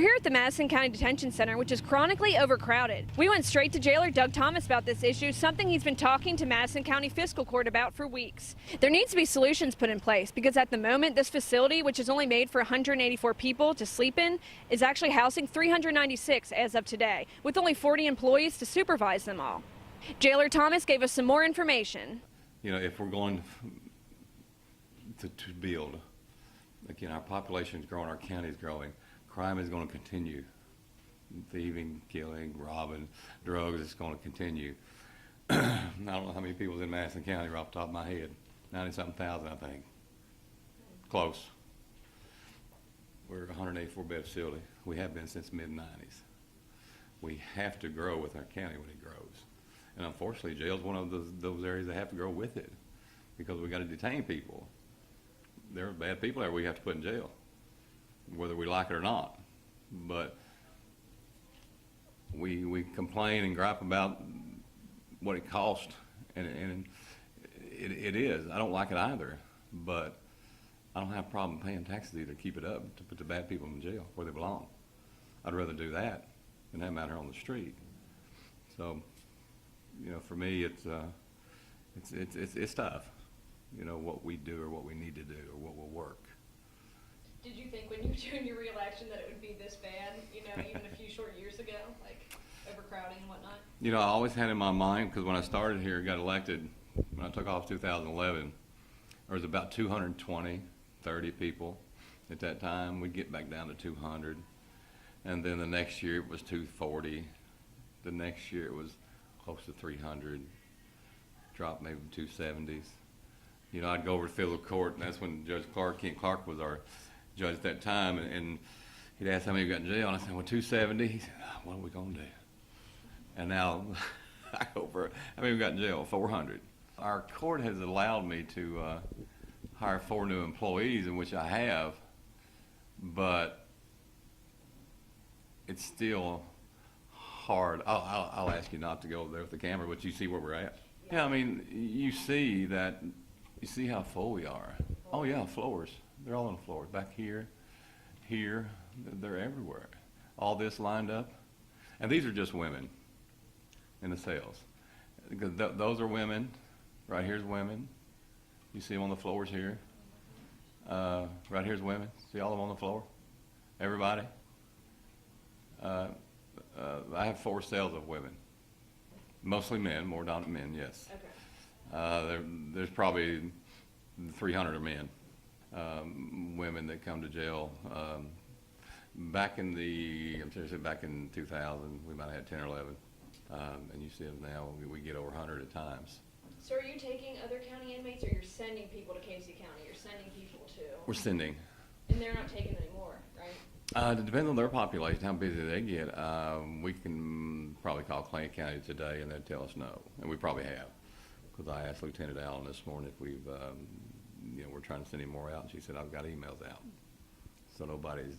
We're here at the Madison County Detention Center, which is chronically overcrowded. We went straight to jailer Doug Thomas about this issue, something he's been talking to Madison County Fiscal Court about for weeks. There needs to be solutions put in place because at the moment, this facility, which is only made for 184 people to sleep in, is actually housing 396 as of today, with only 40 employees to supervise them all. Jailer Thomas gave us some more information. You know, if we're going to build, again, our population is growing, our county is growing, crime is going to continue. Thieving, killing, robbing, drugs, it's going to continue. I don't know how many people's in Madison County right off the top of my head. 90-something thousand, I think. Close. We're a 184-bed facility. We have been since the mid-90s. We have to grow with our county when it grows. And unfortunately, jail's one of those areas that have to grow with it because we got to detain people. There are bad people there we have to put in jail, whether we like it or not. But we complain and gripe about what it costs, and it is. I don't like it either, but I don't have a problem paying taxes either to keep it up, to put the bad people in jail where they belong. I'd rather do that than have them out here on the street. So, you know, for me, it's tough. You know, what we do or what we need to do or what will work. Did you think when you were doing your re-election that it would be this bad, you know, even a few short years ago, like overcrowding and whatnot? You know, I always had in my mind, because when I started here, got elected, when I took off 2011, there was about 220, 30 people at that time. We'd get back down to 200. And then the next year it was 240. The next year it was close to 300. Dropped maybe 270s. You know, I'd go over to federal court, and that's when Judge Kent Clark was our judge at that time, and he'd ask how many got in jail, and I said, well, 270. He said, what are we going to do? And now I go over, how many we got in jail? 400. Our court has allowed me to hire 4 new employees, in which I have, but it's still hard. I'll ask you not to go there with the camera, but you see where we're at. Yeah, I mean, you see that. You see how full we are. Oh yeah, floors. They're all on the floors. Back here, they're everywhere. All this lined up. And these are just women in the cells. Because those are women. Right here's women. You see them on the floors here. Right here's women. See all of them on the floor? Everybody? I have 4 cells of women. Mostly men, more dominant men, yes. Okay. There's probably 300 of men, women that come to jail. Back in back in 2000, we might have had 10 or 11, and you see them now. We get over 100 at times. So, are you taking other county inmates, or you're sending people to Casey County? You're sending people to. We're sending. And they're not taking anymore, right? It depends on their population, how busy they get. We can probably call Clay County today, and they'd tell us no, and we probably have. Because I asked Lieutenant Allen this morning if we've, you know, we're trying to send him more out, and she said, I've got emails out. So nobody's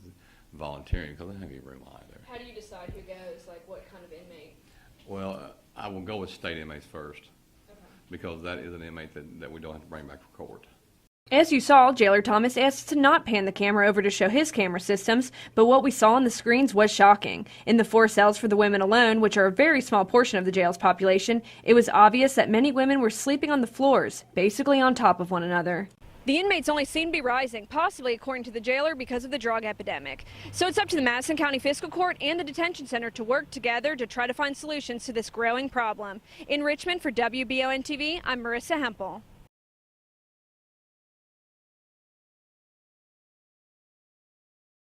volunteering because they don't have any room either. How do you decide who goes, like what kind of inmate? Well, I will go with state inmates first, okay, because that is an inmate that we don't have to bring back for court. As you saw, Jailer Thomas asked to not pan the camera over to show his camera systems, but what we saw on the screens was shocking. In the 4 cells for the women alone, which are a very small portion of the jail's population, it was obvious that many women were sleeping on the floors, basically on top of one another. The inmates only seem to be rising, possibly according to the jailer because of the drug epidemic. So it's up to the Madison County Fiscal Court and the Detention Center to work together to try to find solutions to this growing problem. In Richmond for WBON TV, I'm Marissa Hempel.